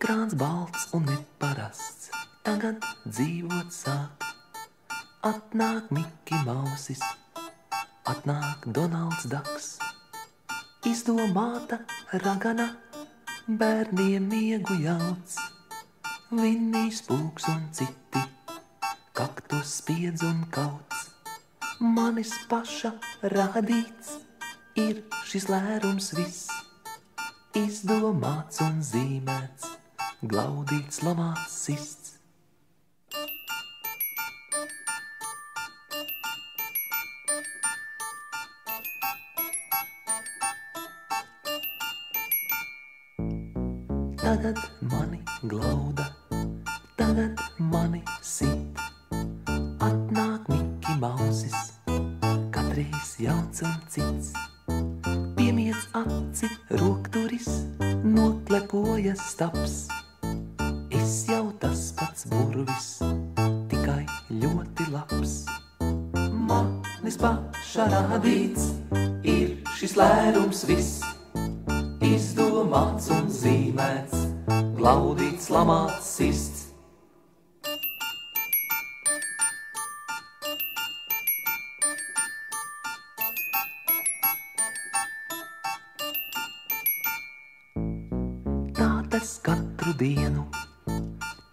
Ekrāns balts un neparasts, tagad dzīvot sāk. Atnāk Miki Mausis, atnāk Donalds Daks. Izdomāta ragana, bērniem miegu jauc. Vinnijs Pūks un citi, kaktus spiedz un kauts. Manis paša radīts ir šis lērums viss. Izdomāts un zīmēts, glaudīts, lamāts, sists. Tagad mani glauda, tagad mani sit. Atnāk Miki Mausis, katreiz jauns un cits. Piemiedz aci rokturis, noklepoja staps. Es jau tas pats burvis, tikai ļoti labs. Manis paša radīts ir šis lērums viss. Izdomāts un zīmēts, glaudīts, lamāts, sists. Tā tas katru dienu,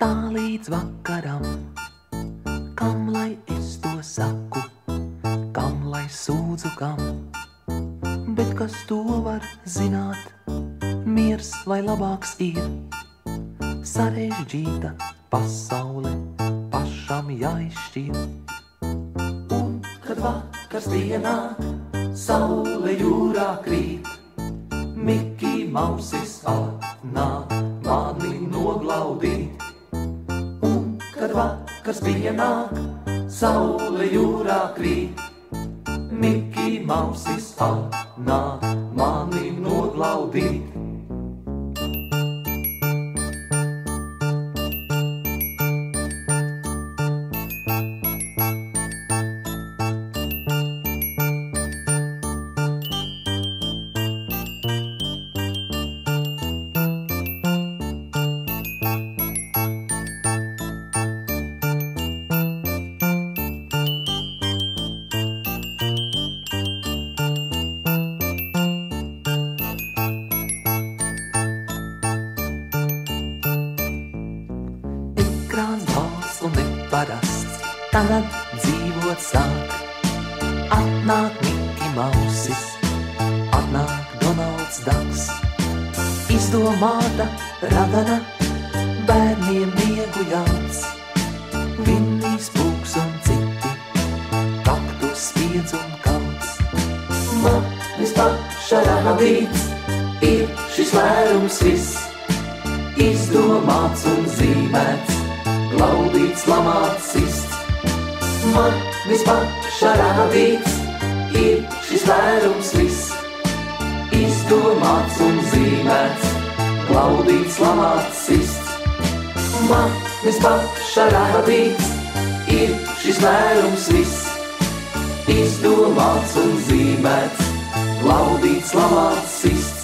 tā līdz vakaram. Kam lai es to saku, kam lai sūdzu kam? Bet kas to var zināt? Miers vai labāks ir? Sarežģīta pasaule pašam jāizšķir. Un kad vakars pienāk, saule jūrā krīt, Miki Mausis atnāk mani noglaudīt. Un kad vakars pienāk, saule jūrā krīt, Miki Mausis atnāk mani noglaudīt. Ekrāns balts un neparasts, tagad dzīvot sāk. Atnāk Miki Mausis, atnāk Donalds Daks. Izdomāta ragana, bērniem miegu jauc. Vinnijs Pūks un citi, kaktus spiedz un kauts. Manis paša radīts ir šis lērums viss. Izdomāts un zīmēts, glaudīts, lamāts, sists. Manis paša radīts ir šis lērums viss. Izdomāts un zīmēts, glaudīts, lamāts, sists. Manis paša radīts ir šis lērums viss. Izdomāts un zīmēts, glaudīts, lamāts, sists.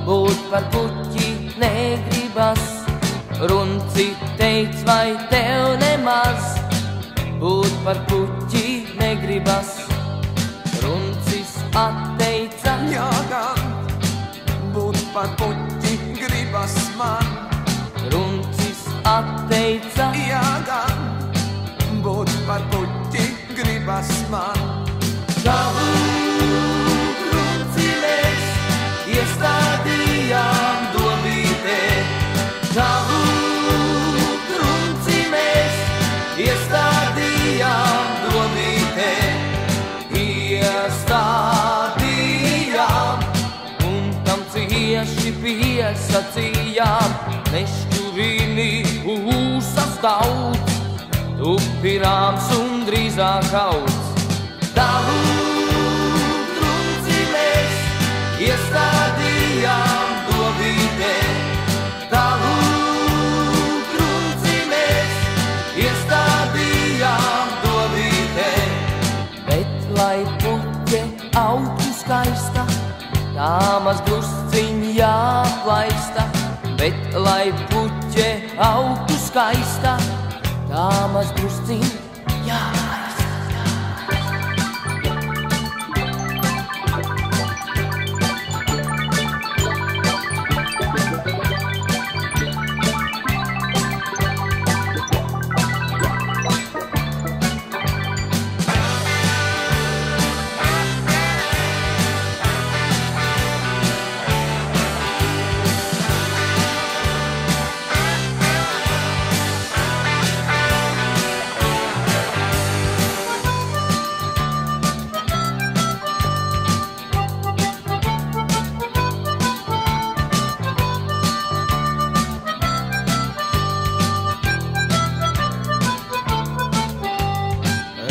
Būt par puķi negribas. Runci teic, vai tev nemaz būt par puķi negribas. Runcis atteica, jā gan, būt par puķi gribas man. Runcis atteica, jā gan, būt par puķi gribas man. Tavu runci mēs iestādījām domītē. Tavu runci mēs iestādījām domītē. Iestādījām un tam cieši piesacījām. Nešķur vīnī ūsas daudz, tu pirāms un drīzāk audz. Tavu trunci mēs iestādījām dobītē, tavu trunci mēs iestādījām dobītē. Bet lai puķe augtu skaista, tā maz drusciņ jāplaista. Bet lai puķe augtu skaista, tā maz drusciņ jāplaista.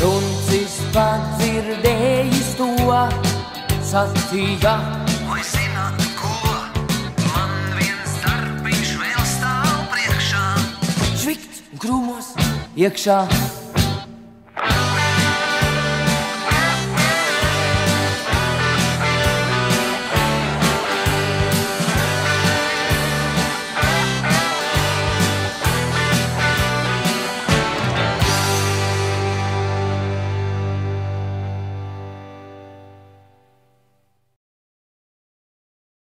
Runcis padzirdējis to, sacīja: Vai zināt ko? Man viens darbiņš vēl stāv priekšā. Švikt krūmos iekšā.